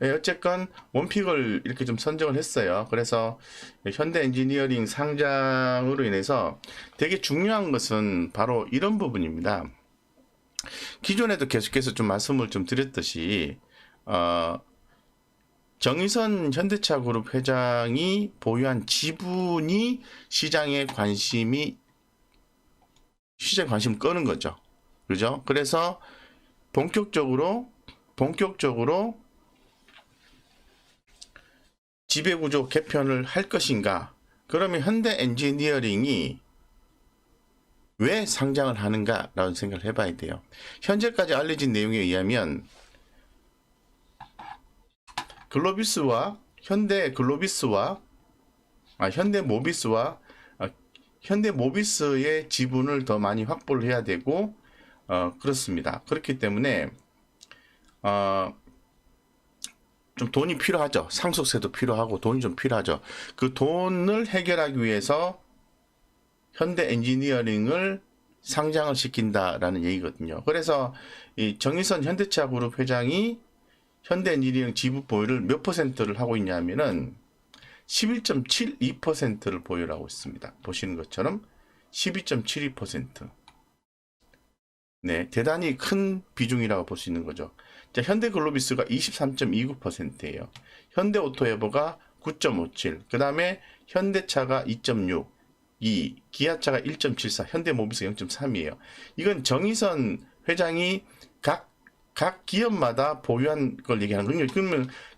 어쨌건 원픽을 이렇게 좀 선정을 했어요. 그래서 현대 엔지니어링 상장으로 인해서 되게 중요한 것은 바로 이런 부분입니다. 기존에도 계속해서 좀 말씀을 좀 드렸듯이, 어, 정의선 현대차그룹 회장이 보유한 지분이 시장 관심을 끄는 거죠. 그죠? 그래서 본격적으로 지배구조 개편을 할 것인가? 그러면 현대 엔지니어링이 왜 상장을 하는가라는 생각을 해봐야 돼요. 현재까지 알려진 내용에 의하면 현대모비스와 현대모비스의 지분을 더 많이 확보를 해야 되고, 그렇습니다. 그렇기 때문에 좀 돈이 필요하죠. 상속세도 필요하고 돈이 좀 필요하죠. 그 돈을 해결하기 위해서 현대 엔지니어링을 상장을 시킨다라는 얘기거든요. 그래서 이 정의선 현대차 그룹 회장이 현대 엔지니어링 지분 보유를 몇 퍼센트를 하고 있냐면은 11.72%를 보유를 하고 있습니다. 보시는 것처럼 12.72%. 네, 대단히 큰 비중이라고 볼 수 있는 거죠. 자, 현대글로비스가 23.29%예요. 현대오토에버가 9.57, 그 다음에 현대차가 2.6, 기아차가 1.74, 현대모비스 0.3이에요. 이건 정의선 회장이 각 기업마다 보유한 걸 얘기하는 거예요.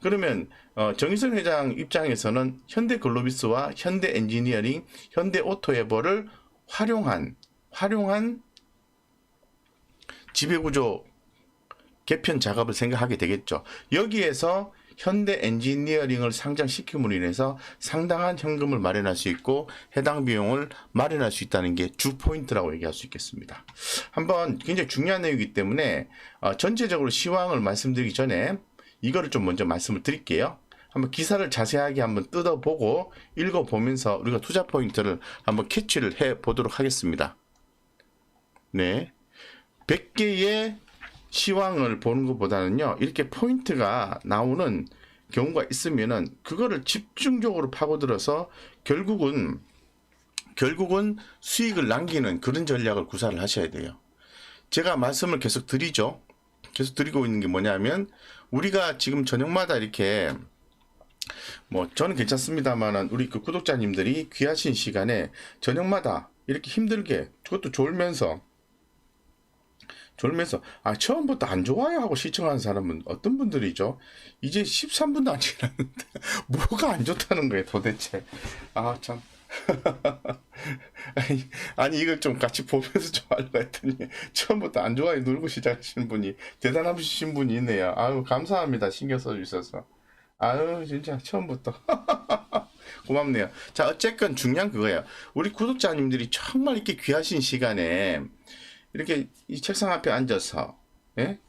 그러면 정의선 회장 입장에서는 현대글로비스와 현대엔지니어링, 현대오토에버를 활용한 지배구조 개편 작업을 생각하게 되겠죠. 여기에서 현대 엔지니어링을 상장시킴으로 인해서 상당한 현금을 마련할 수 있고 해당 비용을 마련할 수 있다는 게 주 포인트라고 얘기할 수 있겠습니다. 한번 굉장히 중요한 내용이기 때문에 전체적으로 시황을 말씀드리기 전에 이거를 좀 먼저 말씀을 드릴게요. 한번 기사를 자세하게 한번 뜯어보고 읽어보면서 우리가 투자 포인트를 한번 캐치를 해 보도록 하겠습니다. 네. 100개의 시황을 보는 것보다는요, 이렇게 포인트가 나오는 경우가 있으면은 그거를 집중적으로 파고들어서 결국은 수익을 남기는 그런 전략을 구사를 하셔야 돼요. 제가 말씀을 계속 드리죠. 계속 드리고 있는 게 뭐냐면, 우리가 지금 저녁마다 이렇게 뭐 저는 괜찮습니다만 우리 그 구독자님들이 귀하신 시간에 저녁마다 이렇게 힘들게 그것도 졸면서 처음부터 안 좋아요 하고 시청하는 사람은 어떤 분들이죠? 이제 13분도 안 지났는데 뭐가 안 좋다는 거예요 도대체. 참. 아니 이걸 좀 같이 보면서 좀 하려고 했더니 처음부터 안 좋아요 누르고 시작하시는 분이 대단하신 분이 있네요. 아유 감사합니다. 신경 써주셔서. 아유 진짜 처음부터 고맙네요. 자 어쨌건 중요한 그거예요. 우리 구독자님들이 정말 이렇게 귀하신 시간에 이렇게 이 책상 앞에 앉아서, 예?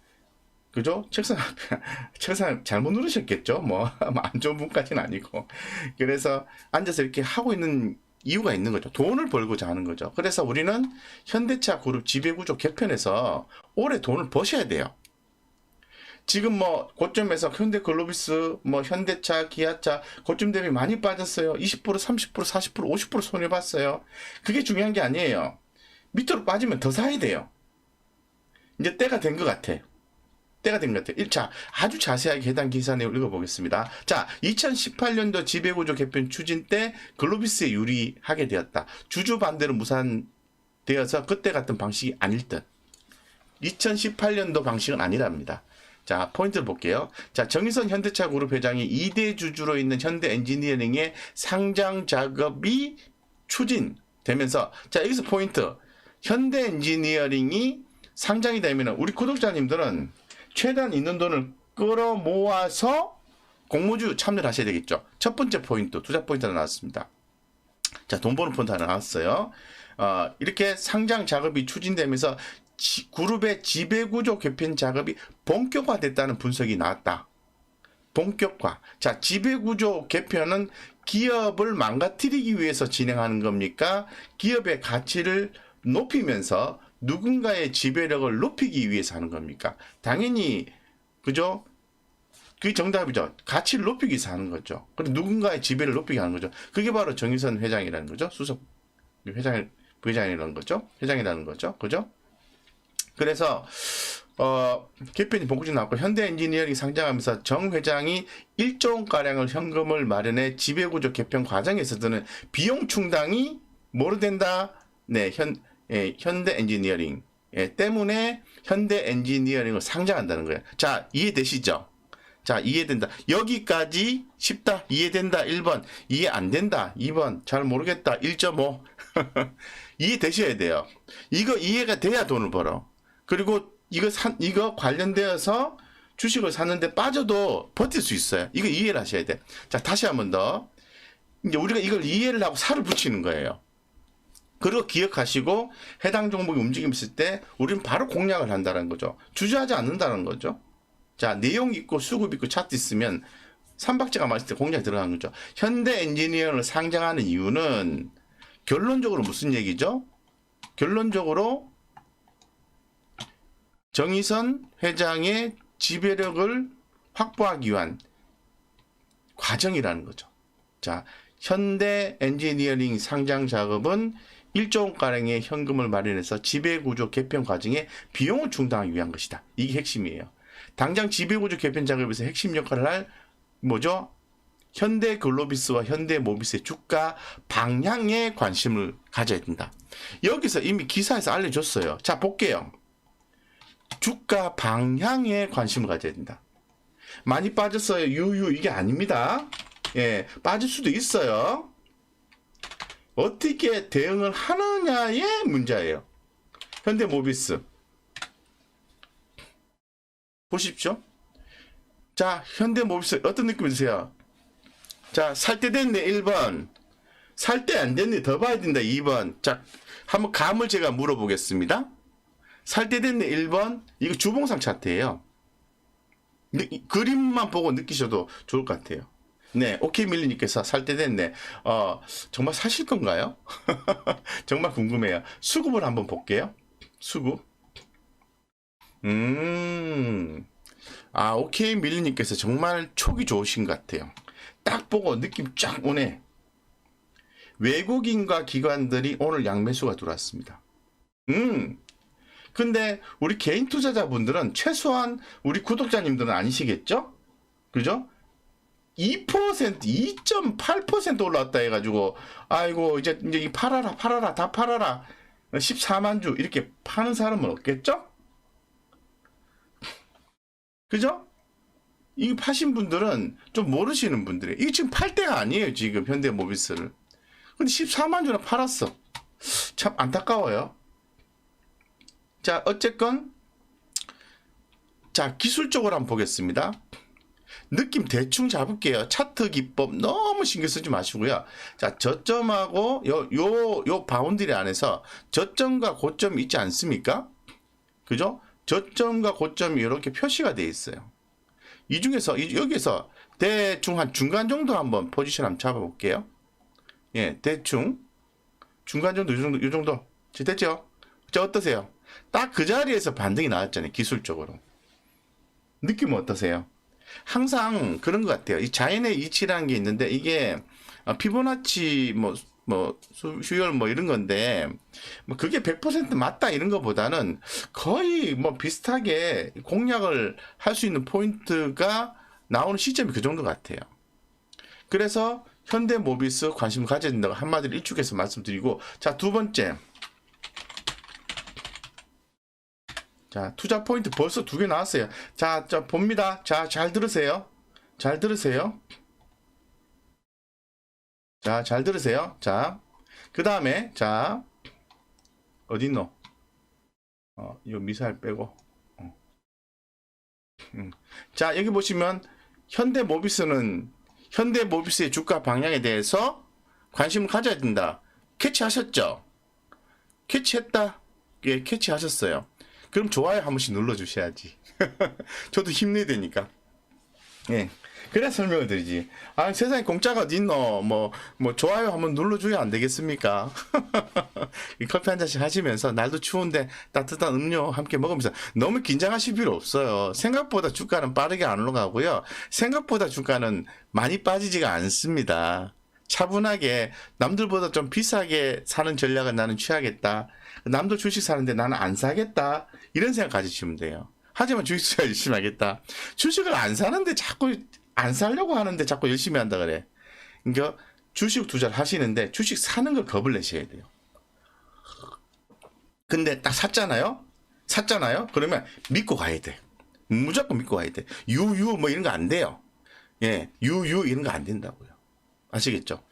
그죠? 책상 잘못 누르셨겠죠? 뭐, 안 좋은 분까지는 아니고. 그래서 앉아서 이렇게 하고 있는 이유가 있는 거죠. 돈을 벌고자 하는 거죠. 그래서 우리는 현대차 그룹 지배구조 개편에서 올해 돈을 버셔야 돼요. 지금 뭐 고점에서 현대글로비스, 뭐 현대차, 기아차 고점 대비 많이 빠졌어요. 20%, 30%, 40%, 50% 손해 봤어요. 그게 중요한 게 아니에요. 밑으로 빠지면 더 사야 돼요. 이제 때가 된 것 같아. 때가 된 것 같아. 1차 아주 자세하게 해당 기사 내용을 읽어보겠습니다. 자, 2018년도 지배구조 개편 추진 때 글로비스에 유리하게 되었다. 주주 반대로 무산되어서 그때 같은 방식이 아닐 듯. 2018년도 방식은 아니랍니다. 자, 포인트를 볼게요. 자, 정의선 현대차 그룹 회장이 2대 주주로 있는 현대 엔지니어링의 상장 작업이 추진되면서, 자, 여기서 포인트. 현대 엔지니어링이 상장이 되면 우리 구독자님들은 최대한 있는 돈을 끌어 모아서 공모주 참여를 하셔야 되겠죠. 첫 번째 포인트, 투자 포인트가 나왔습니다. 자, 돈 버는 포인트 하나 나왔어요. 이렇게 상장 작업이 추진되면서 그룹의 지배구조 개편 작업이 본격화됐다는 분석이 나왔다. 본격화. 자, 지배구조 개편은 기업을 망가뜨리기 위해서 진행하는 겁니까? 기업의 가치를 높이면서 누군가의 지배력을 높이기 위해서 하는 겁니까? 당연히 그죠? 그게 정답이죠. 가치를 높이기 위해서 하는 거죠. 그리고 누군가의 지배를 높이게 하는 거죠. 그게 바로 정의선 회장이라는 거죠. 수석 회장, 부회장이라는 거죠. 회장이라는 거죠. 그죠? 그래서 개편이 본격적으로 나왔고 현대엔지니어링 상장하면서 정 회장이 1조 원가량을 현금을 마련해 지배구조 개편 과정에서 드는 비용 충당이 뭐로 된다? 네, 현대엔지니어링 때문에 현대엔지니어링을 상장한다는 거예요. 자, 이해되시죠? 자, 이해된다. 여기까지 쉽다. 이해된다. 1번. 이해 안 된다. 2번. 잘 모르겠다. 1.5. 이해되셔야 돼요. 이거 이해가 돼야 돈을 벌어. 그리고 이거 관련되어서 주식을 샀는데 빠져도 버틸 수 있어요. 이거 이해를 하셔야 돼. 자, 다시 한 번 더. 이제 우리가 이걸 이해를 하고 살을 붙이는 거예요. 그리고 기억하시고 해당 종목이 움직임 있을 때 우리는 바로 공략을 한다는 거죠. 주저하지 않는다는 거죠. 자, 내용 있고 수급 있고 차트 있으면 삼박자가 맞을 때 공략 들어가는 거죠. 현대엔지니어를 상장하는 이유는 결론적으로 무슨 얘기죠? 결론적으로 정의선 회장의 지배력을 확보하기 위한 과정이라는 거죠. 자, 현대엔지니어링 상장 작업은 1조 원가량의 현금을 마련해서 지배구조 개편 과정에 비용을 충당하기 위한 것이다. 이게 핵심이에요. 당장 지배구조 개편 작업에서 핵심 역할을 할 뭐죠? 현대글로비스와 현대모비스의 주가 방향에 관심을 가져야 된다. 여기서 이미 기사에서 알려줬어요. 자, 볼게요. 주가 방향에 관심을 가져야 된다. 많이 빠졌어요. 유유 이게 아닙니다. 예, 빠질 수도 있어요. 어떻게 대응을 하느냐의 문제예요. 현대모비스 보십시오. 자, 현대모비스 어떤 느낌이 드세요? 자, 살 때 됐네 1번. 살 때 안 됐네 더 봐야 된다 2번. 자, 한번 감을 제가 물어보겠습니다. 살 때 됐네 1번. 이거 주봉상 차트예요. 그림만 보고 느끼셔도 좋을 것 같아요. 네, 오케이 밀리님께서 살 때 됐네. 정말 사실 건가요? 정말 궁금해요. 수급을 한번 볼게요. 수급. 오케이 밀리님께서 정말 촉이 좋으신 것 같아요. 딱 보고 느낌 쫙 오네. 외국인과 기관들이 오늘 양매수가 들어왔습니다. 근데 우리 개인 투자자분들은 최소한 우리 구독자님들은 아니시겠죠? 그죠? 2%, 2.8% 올라왔다 해가지고, 아이고, 이제 팔아라, 다 팔아라. 14만 주, 이렇게 파는 사람은 없겠죠? 그죠? 이거 파신 분들은 좀 모르시는 분들이에요. 이게 지금 팔 때가 아니에요, 지금, 현대모비스를. 근데 14만 주나 팔았어. 참 안타까워요. 자, 어쨌건, 자, 기술적으로 한번 보겠습니다. 느낌 대충 잡을게요. 차트 기법 너무 신경 쓰지 마시고요. 자, 저점하고 요 바운드리 안에서 저점과 고점이 있지 않습니까? 그죠? 저점과 고점이 이렇게 표시가 되어 있어요. 이 중에서 여기서 대충 한 중간 정도 한번 포지션 한번 잡아볼게요. 예, 대충 중간 정도 이 정도 됐죠? 자, 어떠세요? 딱 그 자리에서 반등이 나왔잖아요. 기술적으로. 느낌은 어떠세요? 항상 그런 것 같아요. 이 자연의 이치라는 게 있는데 이게 피보나치 수열 이런 건데 그게 100% 맞다 이런 것보다는 거의 비슷하게 공략을 할 수 있는 포인트가 나오는 시점이 그 정도 같아요. 그래서 현대모비스 관심을 가져야 된다고 한마디로 일축해서 말씀드리고, 자, 두 번째. 자, 투자 포인트 벌써 2개 나왔어요. 자, 봅니다. 자, 잘 들으세요. 잘 들으세요. 자, 잘 들으세요. 자, 그 다음에, 자, 어딨노? 이거 미사일 빼고. 자, 여기 보시면, 현대모비스의 주가 방향에 대해서 관심을 가져야 된다. 캐치하셨죠? 캐치했다. 예, 캐치하셨어요. 그럼 좋아요 한 번씩 눌러주셔야지. 저도 힘내야 되니까. 예. 그래 설명을 드리지. 아, 세상에 공짜가 어디 있노? 뭐 좋아요 한번 눌러줘야 안 되겠습니까? 이 커피 한 잔씩 하시면서 날도 추운데 따뜻한 음료 함께 먹으면서 너무 긴장하실 필요 없어요. 생각보다 주가는 빠르게 안 올라가고요. 생각보다 주가는 많이 빠지지가 않습니다. 차분하게 남들보다 좀 비싸게 사는 전략은 나는 취하겠다. 남들 주식 사는데 나는 안 사겠다. 이런 생각 가지시면 돼요. 하지만 주식 투자 열심히 하겠다. 주식을 안 사는데 자꾸 안 사려고 하는데 자꾸 열심히 한다 그래. 그러니까 주식 투자를 하시는데 주식 사는 걸 겁을 내셔야 돼요. 근데 딱 샀잖아요? 그러면 믿고 가야 돼. 무조건 믿고 가야 돼. 유유 뭐 이런 거 안 돼요. 예, 유유 이런 거 안 된다고요. 아시겠죠?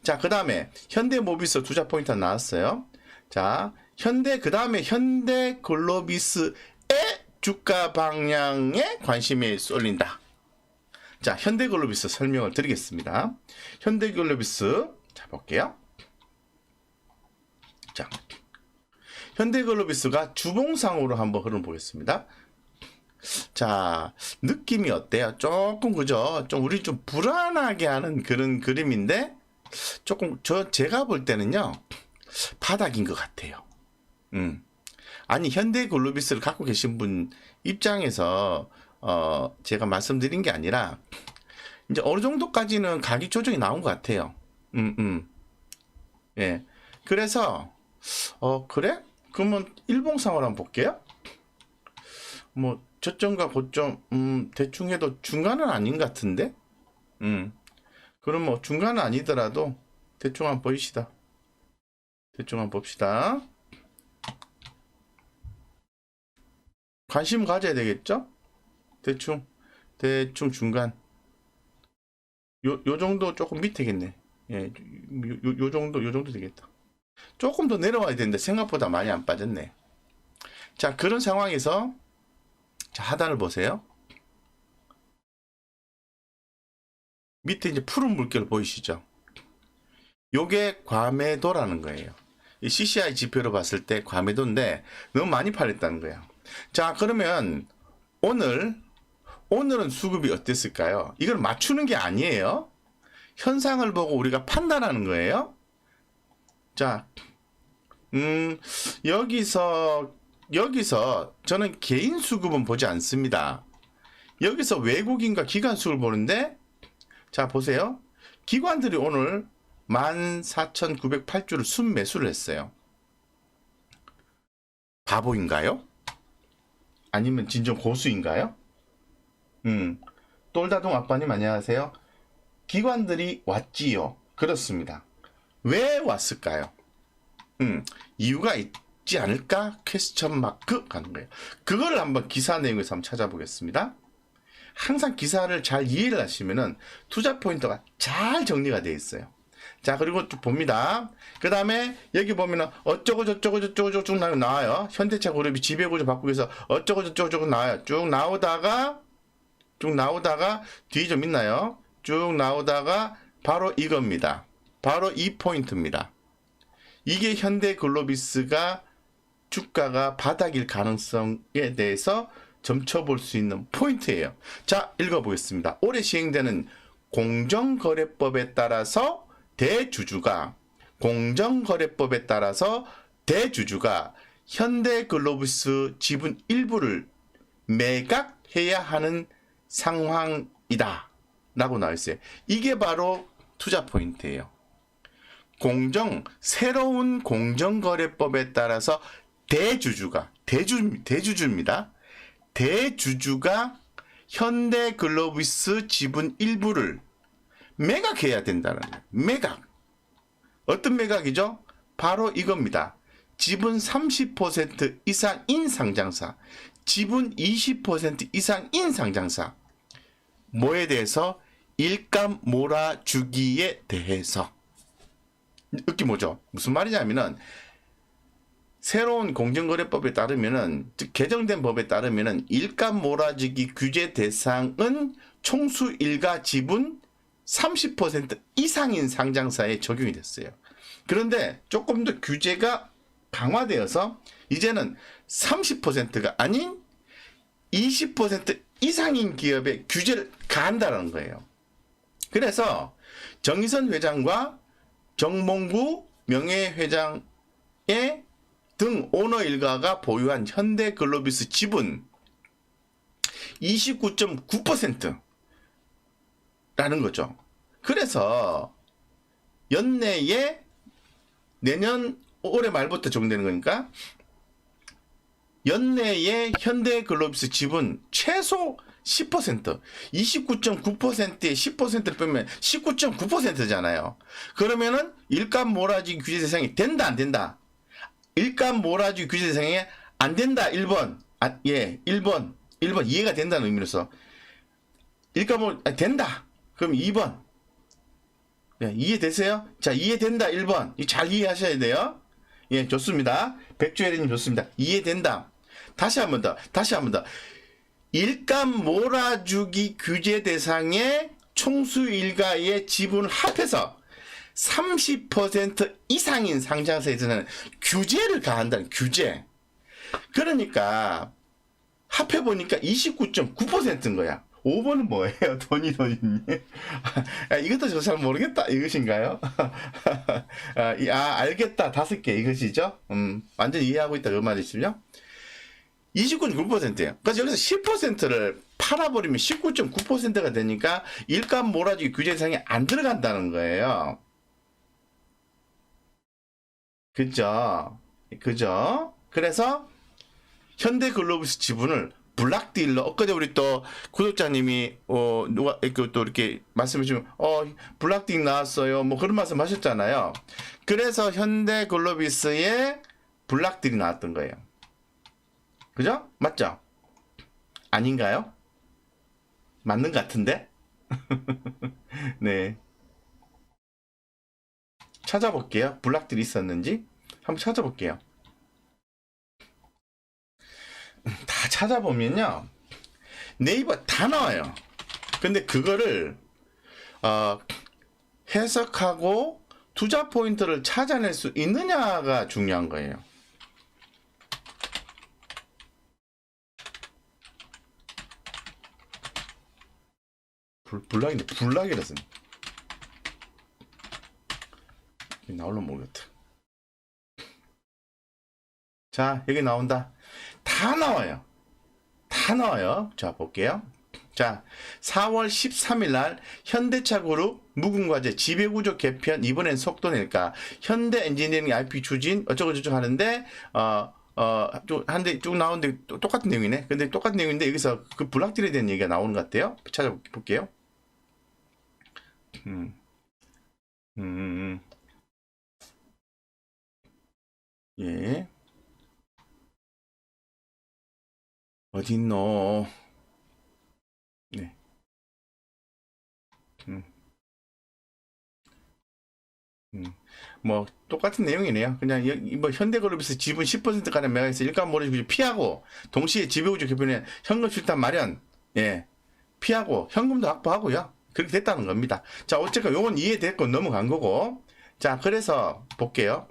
자, 그 다음에 현대모비스 투자 포인트 나왔어요. 자, 그 다음에 현대글로비스의 주가 방향에 관심이 쏠린다. 자, 현대글로비스 설명을 드리겠습니다. 현대글로비스, 자, 볼게요. 자, 현대글로비스가 주봉상으로 한번 흐름 보겠습니다. 자, 느낌이 어때요? 조금 그죠? 좀 우리 좀 불안하게 하는 그런 그림인데 조금 제가 볼 때는요 바닥인 것 같아요. 아니 현대글로비스를 갖고 계신 분 입장에서 제가 말씀드린 게 아니라 이제 어느 정도까지는 가격 조정이 나온 것 같아요. 예. 그래서 그래? 그러면 일봉상으로 한번 볼게요. 뭐 저점과 고점 대충 해도 중간은 아닌 것 같은데. 그럼 뭐 중간은 아니더라도 대충 한번 보이시다. 대충 한번 봅시다. 관심 가져야 되겠죠? 대충 중간. 요 정도 조금 밑에겠네. 예, 요 정도 되겠다. 조금 더 내려와야 되는데 생각보다 많이 안 빠졌네. 자, 그런 상황에서 자, 하단을 보세요. 밑에 이제 푸른 물결 보이시죠? 요게 과매도라는 거예요. 이 CCI 지표로 봤을 때 과매도인데 너무 많이 팔렸다는 거야. 자, 그러면 오늘은 수급이 어땠을까요? 이걸 맞추는 게 아니에요. 현상을 보고 우리가 판단하는 거예요. 자, 여기서 저는 개인 수급은 보지 않습니다. 여기서 외국인과 기관 수급을 보는데, 자, 보세요. 기관들이 오늘 14,908주를 순매수를 했어요. 바보인가요? 아니면 진정 고수인가요? 똘다동 아빠님 안녕하세요. 기관들이 왔지요. 그렇습니다. 왜 왔을까요? 이유가 있지 않을까? 퀘스천 마크 가는 거예요. 그걸 한번 기사 내용에서 한번 찾아보겠습니다. 항상 기사를 잘 이해를 하시면은 투자 포인트가 잘 정리가 되어 있어요. 자, 그리고 쭉 봅니다. 그 다음에 여기 보면은 어쩌고 저쩌고 쭉 나와요. 현대차 그룹이 지배구조 바꾸기 위해서 어쩌고 저쩌고 나와요. 쭉 나오다가 뒤에 좀 있나요? 쭉 나오다가 바로 이겁니다. 바로 이 포인트입니다. 이게 현대글로비스가 주가가 바닥일 가능성에 대해서 점쳐볼 수 있는 포인트예요. 자, 읽어보겠습니다. 올해 시행되는 공정거래법에 따라서 대주주가 현대글로비스 지분 일부를 매각해야 하는 상황이다 라고 나와 있어요. 이게 바로 투자 포인트예요. 새로운 공정거래법에 따라서 대주주입니다. 대주주가 현대글로비스 지분 일부를 매각해야 된다는 거예요. 매각. 어떤 매각이죠? 바로 이겁니다. 지분 30% 이상인 상장사, 지분 20% 이상인 상장사. 뭐에 대해서? 일감 몰아주기에 대해서. 느낌 뭐죠? 무슨 말이냐면은 새로운 공정거래법에 따르면은, 즉 개정된 법에 따르면은 일감 몰아주기 규제 대상은 총수 일가 지분 30% 이상인 상장사에 적용이 됐어요. 그런데 조금 더 규제가 강화되어서 이제는 30%가 아닌 20% 이상인 기업에 규제를 가한다는 거예요. 그래서 정의선 회장과 정몽구 명예회장의 등 오너 일가가 보유한 현대글로비스 지분 29.9%라는 거죠. 그래서 연내에 내년 올해 말부터 적용되는 거니까 연내에 현대글로비스 지분 최소 10%, 29.9%에 10%를 빼면 19.9%잖아요. 그러면은 일감 몰아주기 규제 대상이 된다, 안 된다? 일감 몰아주기 규제 대상이 안 된다, 1번. 예, 1번 이해가 된다는 의미로서. 일감 된다. 그럼 2번. 네, 이해되세요? 자, 이해된다, 1번. 잘 이해하셔야 돼요. 예, 좋습니다. 백주혜리님 좋습니다. 이해된다. 다시 한 번 더. 일감 몰아주기 규제 대상의 총수 일가의 지분을 합해서 30% 이상인 상장사에서는 규제를 가한다는 규제. 그러니까 합해보니까 29.9%인 거야. 5번은 뭐예요? 돈이 이것도 저 잘 모르겠다 이것인가요? 알겠다 5개 이것이죠? 완전히 이해하고 있다 그 말이시죠? 29.9%예요. 그래서 여기서 10%를 팔아버리면 19.9%가 되니까 일감 몰아주기 규제 대상에 안 들어간다는 거예요. 그죠? 그래서 현대글로비스 지분을 블락딜러, 엊그제 우리 또 구독자님이 누가 또 이렇게 말씀해 주면 블락딜 나왔어요 뭐 그런 말씀 하셨잖아요. 그래서 현대글로비스에 블락딜이 나왔던 거예요. 그죠? 맞죠? 아닌가요? 맞는 것 같은데? 네. 찾아볼게요. 블락딜이 있었는지 한번 찾아볼게요. 다 찾아보면요 네이버 다 나와요. 근데 그거를 해석하고 투자 포인트를 찾아낼 수 있느냐가 중요한 거예요. 블락이라서 나올려 모르겠다. 자, 여기 나온다. 다 나와요. 자, 볼게요. 자, 4월 13일 날 현대차 그룹 무궁화재 지배구조 개편 이번엔 속도 낼까? 현대 엔지니어링 IP 추진 어쩌고저쩌고 하는데 쭉 나오는데 똑같은 내용이네. 근데 똑같은 내용인데 여기서 그 블락딜에 대한 얘기가 나오는 것 같아요. 찾아볼게요. 예. 어딨노? 네. 뭐 똑같은 내용이네요. 그냥 뭐 현대그룹에서 지분 10%가량 매각해서 일감 몰아주기 피하고 동시에 지배구조 개편에 현금 출단 마련, 예, 피하고 현금도 확보하고요. 그렇게 됐다는 겁니다. 자, 어쨌건 요건 이해됐고 넘어간 거고. 자, 그래서 볼게요.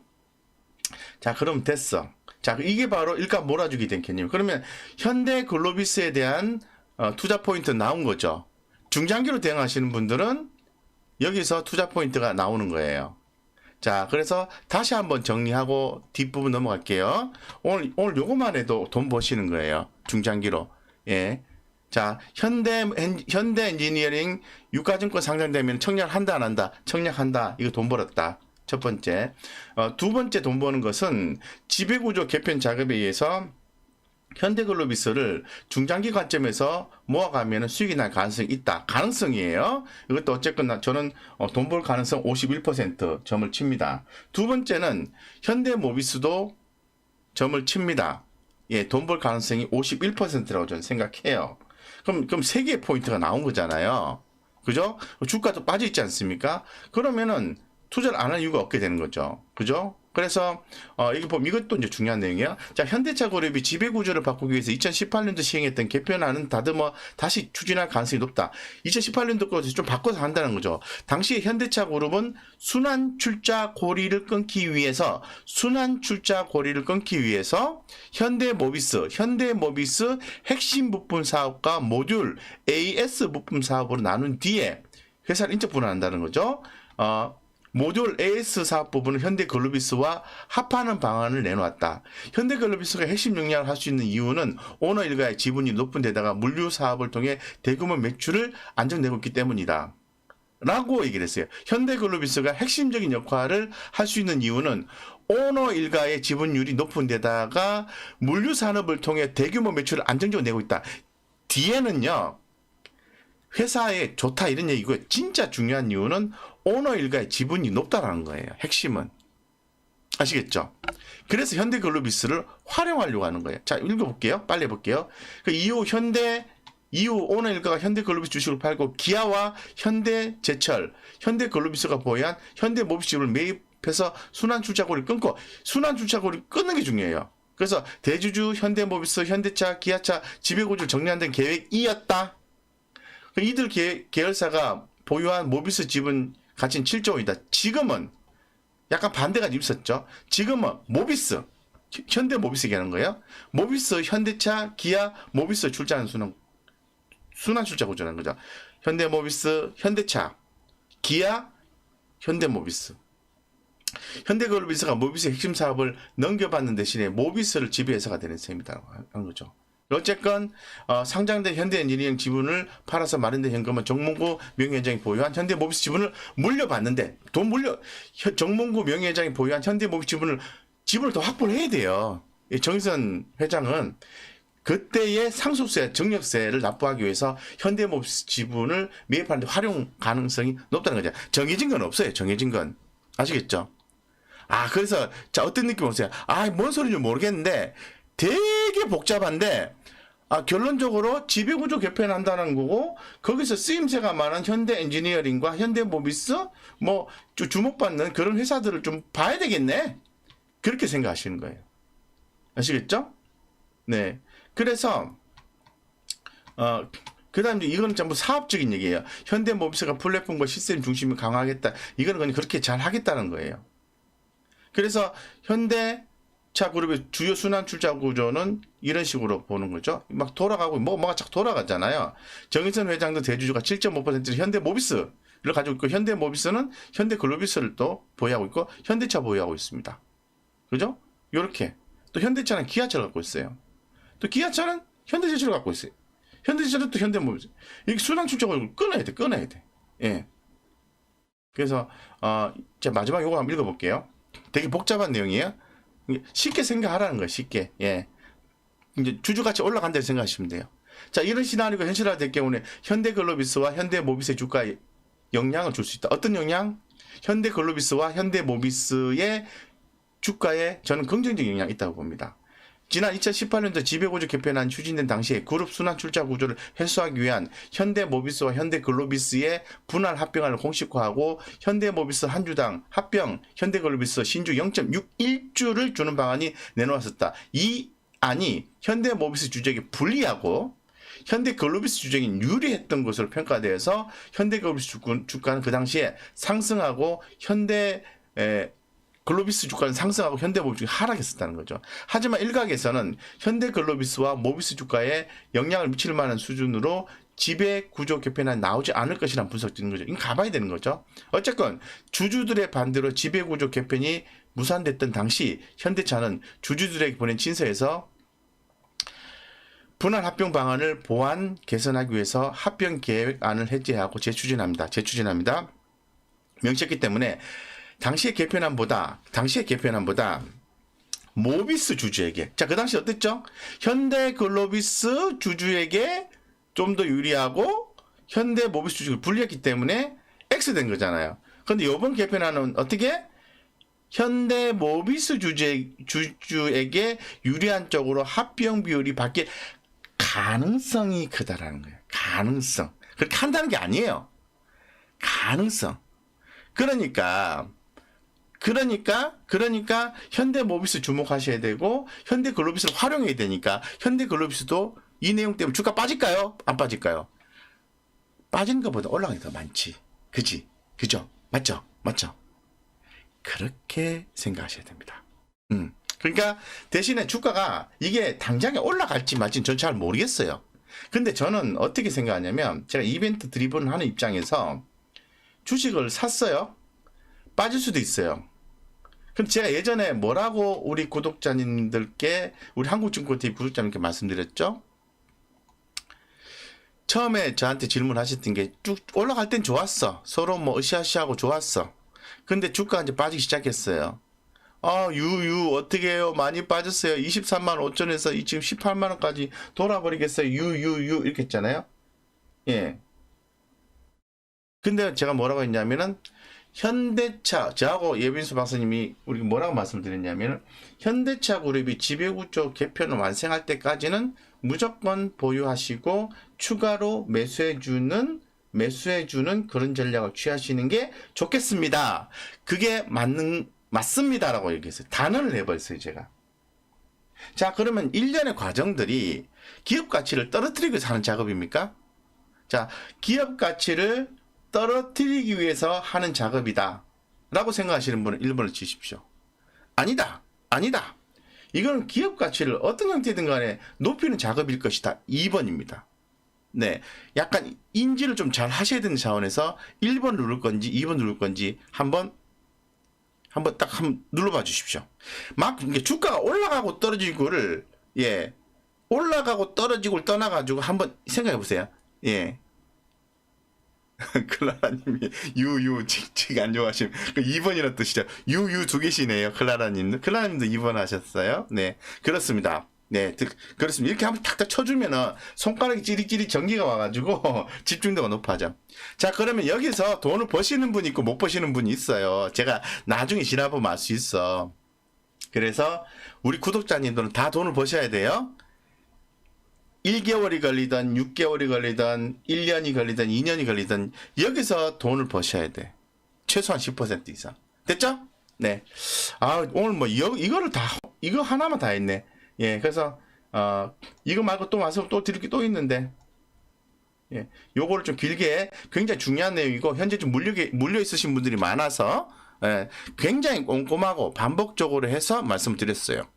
자, 그럼 됐어. 자, 이게 바로 일감 몰아주기 된 개념. 그러면 현대글로비스에 대한 투자 포인트 나온 거죠. 중장기로 대응하시는 분들은 여기서 투자 포인트가 나오는 거예요. 자, 그래서 다시 한번 정리하고 뒷부분 넘어갈게요. 오늘 요거만 해도 돈 버시는 거예요. 중장기로. 예. 자, 현대 엔지니어링 유가증권 상장되면 청약한다, 안 한다? 청약한다. 이거 돈 벌었다. 첫 번째. 두 번째 돈 버는 것은 지배구조 개편 작업에 의해서 현대글로비스를 중장기 관점에서 모아가면 수익이 날 가능성이 있다. 가능성이에요. 이것도 어쨌거나 저는 돈 벌 가능성 51% 점을 칩니다. 두 번째는 현대모비스도 점을 칩니다. 예, 돈 벌 가능성이 51%라고 저는 생각해요. 그럼 세 개의 포인트가 나온 거잖아요. 그죠? 주가도 빠져 있지 않습니까? 그러면은 투자를 안 할 이유가 없게 되는 거죠. 그죠? 그래서 이거 보면 이것도 이제 중요한 내용이에요. 자, 현대차 그룹이 지배 구조를 바꾸기 위해서 2018년도 시행했던 개편안은 다듬어 다시 추진할 가능성이 높다. 2018년도 거 좀 바꿔서 한다는 거죠. 당시 현대차 그룹은 순환 출자 고리를 끊기 위해서 현대모비스 핵심 부품 사업과 모듈 AS 부품 사업으로 나눈 뒤에 회사를 인적 분할한다는 거죠. 모듈 AS 사업 부분은 현대글로비스와 합하는 방안을 내놓았다. 현대글로비스가 핵심 역량을 할 수 있는 이유는 오너 일가의 지분이 높은 데다가 물류 사업을 통해 대규모 매출을 안정내고 있기 때문이다. 라고 얘기를 했어요. 현대글로비스가 핵심적인 역할을 할 수 있는 이유는 오너 일가의 지분율이 높은 데다가 물류 산업을 통해 대규모 매출을 안정적으로 내고 있다. 뒤에는요. 회사에 좋다 이런 얘기고요. 진짜 중요한 이유는 오너 일가의 지분이 높다라는 거예요. 핵심은. 아시겠죠? 그래서 현대글로비스를 활용하려고 하는 거예요. 자, 읽어볼게요. 빨리 해볼게요. 이후 오너 일가가 현대글로비스 주식을 팔고 기아와 현대제철, 현대글로비스가 보유한 현대모비스 지분을 매입해서 순환출자고리를 끊고 순환출자고리를 끊는 게 중요해요. 그래서 대주주, 현대모비스, 현대차, 기아차 지배구조를 정리한다는 계획이었다. 이들 계열사가 보유한 모비스 지분 가치는 7조 원이다. 지금은 약간 반대가 있었죠. 지금은 모비스, 현대 모비스 얘기하는 거예요. 모비스, 현대차, 기아, 모비스 출자하는 순환 출자 구조라는 거죠. 현대 모비스, 현대차, 기아, 현대 모비스. 현대글로비스가 모비스 핵심 사업을 넘겨받는 대신에 모비스를 지배해서가 되는 셈이라고 하는 거죠. 어쨌건 상장된 현대엔지니어링 지분을 팔아서 마련된 현금은 정몽구 명예회장이 보유한 현대모비스 지분을 물려받는데 정몽구 명예회장이 보유한 현대모비스 지분을 더 확보를 해야 돼요. 정의선 회장은 그때의 상속세, 증여세를 납부하기 위해서 현대모비스 지분을 매입하는데 활용 가능성이 높다는 거죠. 정해진 건 없어요. 정해진 건. 아시겠죠? 그래서 자 어떤 느낌 오세요? 뭔 소리인지 모르겠는데 되게 복잡한데 결론적으로 지배구조 개편한다는 거고 거기서 쓰임새가 많은 현대엔지니어링과 현대모비스 주목받는 그런 회사들을 좀 봐야 되겠네. 그렇게 생각하시는 거예요. 아시겠죠? 네. 그래서 그 다음에 이거는 전부 사업적인 얘기예요. 현대모비스가 플랫폼과 시스템 중심을 강화하겠다. 이거는 그냥 그렇게 잘 하겠다는 거예요. 그래서 현대차 그룹의 주요 순환 출자 구조는 이런 식으로 보는 거죠. 막 돌아가고 뭐가 자꾸 돌아가잖아요. 정의선 회장도 대주주가 7.5%를 현대모비스를 가지고 있고 현대모비스는 현대글로비스를 또 보유하고 있고 현대차 보유하고 있습니다. 그죠? 요렇게. 또 현대차는 기아차를 갖고 있어요. 또 기아차는 현대제철을 갖고 있어요. 현대제철은 또 현대모비스. 이게 순환 출자 구조를 끊어야 돼. 예. 그래서 자 마지막 요거 한번 읽어볼게요. 되게 복잡한 내용이에요. 쉽게 생각하라는 거예요. 쉽게. 예. 이제 주주가치 올라간다고 생각하시면 돼요. 자, 이런 시나리오가 현실화될 경우에 현대글로비스와 현대모비스의 주가에 영향을 줄 수 있다. 어떤 영향? 현대글로비스와 현대모비스의 주가에 저는 긍정적인 영향이 있다고 봅니다. 지난 2018년도 지배구조 개편안 추진된 당시에 그룹 순환 출자 구조를 해소하기 위한 현대모비스와 현대글로비스의 분할 합병안을 공식화하고 현대모비스 한 주당 합병 현대글로비스 신주 0.61주를 주는 방안이 내놓았었다. 이 안이 현대모비스 주주에게 불리하고 현대글로비스 주주에게 유리했던 것으로 평가되어서 현대글로비스 주가는 그 당시에 상승하고 글로비스 주가는 상승하고 현대모비스 주가가 하락했었다는 거죠. 하지만 일각에서는 현대글로비스와 모비스 주가에 영향을 미칠 만한 수준으로 지배 구조 개편안 나오지 않을 것이라는 분석이 있는 거죠. 이건 가봐야 되는 거죠. 어쨌건 주주들의 반대로 지배 구조 개편이 무산됐던 당시 현대차는 주주들에게 보낸 친서에서 분할 합병 방안을 보완 개선하기 위해서 합병 계획안을 해제하고 재추진합니다. 명시했기 때문에 당시의 개편안보다 모비스 주주에게 그 당시 어땠죠? 현대글로비스 주주에게 좀 더 유리하고 현대모비스 주주가 불리했기 때문에 X된 거잖아요. 그런데 이번 개편안은 어떻게? 현대모비스 주주에게 유리한 쪽으로 합병 비율이 바뀔 가능성이 크다라는 거예요. 가능성. 그렇게 한다는 게 아니에요. 가능성. 그러니까 그러니까 현대모비스 주목하셔야 되고 현대글로비스를 활용해야 되니까 현대글로비스도 이 내용 때문에 주가 빠질까요? 안 빠질까요? 빠지는 것보다 올라가는 게 더 많지. 그죠? 맞죠? 그렇게 생각하셔야 됩니다. 그러니까 대신에 주가가 이게 당장에 올라갈지 말지는 전 잘 모르겠어요. 근데 저는 어떻게 생각하냐면 제가 이벤트 드리븐 하는 입장에서 주식을 샀어요. 빠질 수도 있어요. 그럼 제가 예전에 뭐라고 우리 구독자님들께 우리 한국증권TV 구독자님께 말씀드렸죠? 처음에 저한테 질문하셨던 게 쭉 올라갈 땐 좋았어. 서로 뭐 으쌰으쌰하고 좋았어. 근데 주가가 이제 빠지기 시작했어요. 유유 어떻게 해요? 많이 빠졌어요. 23만 5천에서 지금 18만 원까지 돌아버리겠어요. 유유유 이렇게 했잖아요. 예. 근데 제가 뭐라고 했냐면은 현대차 저하고 예빈수 박사님이 우리 뭐라고 말씀드렸냐면은 현대차 그룹이 지배구조 개편을 완성할 때까지는 무조건 보유하시고 추가로 매수해주는 그런 전략을 취하시는 게 좋겠습니다. 그게 맞습니다라고 얘기했어요. 단언을 해버렸어요, 제가. 자, 그러면 일련의 과정들이 기업 가치를 떨어뜨리기 위해서 하는 작업입니까? 자, 기업 가치를 떨어뜨리기 위해서 하는 작업이다 라고 생각하시는 분은 1번을 치십시오. 아니다. 이건 기업 가치를 어떤 형태든 간에 높이는 작업일 것이다. 2번입니다. 네, 약간 인지를 좀 잘 하셔야 되는 차원에서 1번 누를 건지 2번 누를 건지 한번 딱 눌러봐 주십시오. 막 주가가 올라가고 떨어지고를 올라가고 떨어지고를 떠나가지고 한번 생각해 보세요. 예. 클라라님이 유유 칙칙 안 좋아하시면 2번이라는 뜻이죠. 유유 두 개시네요. 클라라님도 2번 하셨어요. 네, 그렇습니다. 네, 그렇습니다. 이렇게 한번 탁탁 쳐주면은 손가락이 찌릿찌릿 전기가 와가지고 집중도가 높아져. 자, 그러면 여기서 돈을 버시는 분이 있고 못 버시는 분이 있어요. 제가 나중에 지나보면 알 수 있어. 그래서 우리 구독자님들은 다 돈을 버셔야 돼요. 1개월이 걸리든 6개월이 걸리든 1년이 걸리든 2년이 걸리든 여기서 돈을 버셔야 돼. 최소한 10% 이상. 됐죠? 네. 오늘 뭐 이거를 이거 하나만 다 했네. 예, 그래서 이거 말고 또 와서 또 드릴 게 또 있는데, 예, 요거를 좀 길게 굉장히 중요한 내용이고 현재 좀 물려 있으신 분들이 많아서 굉장히 꼼꼼하고 반복적으로 해서 말씀드렸어요.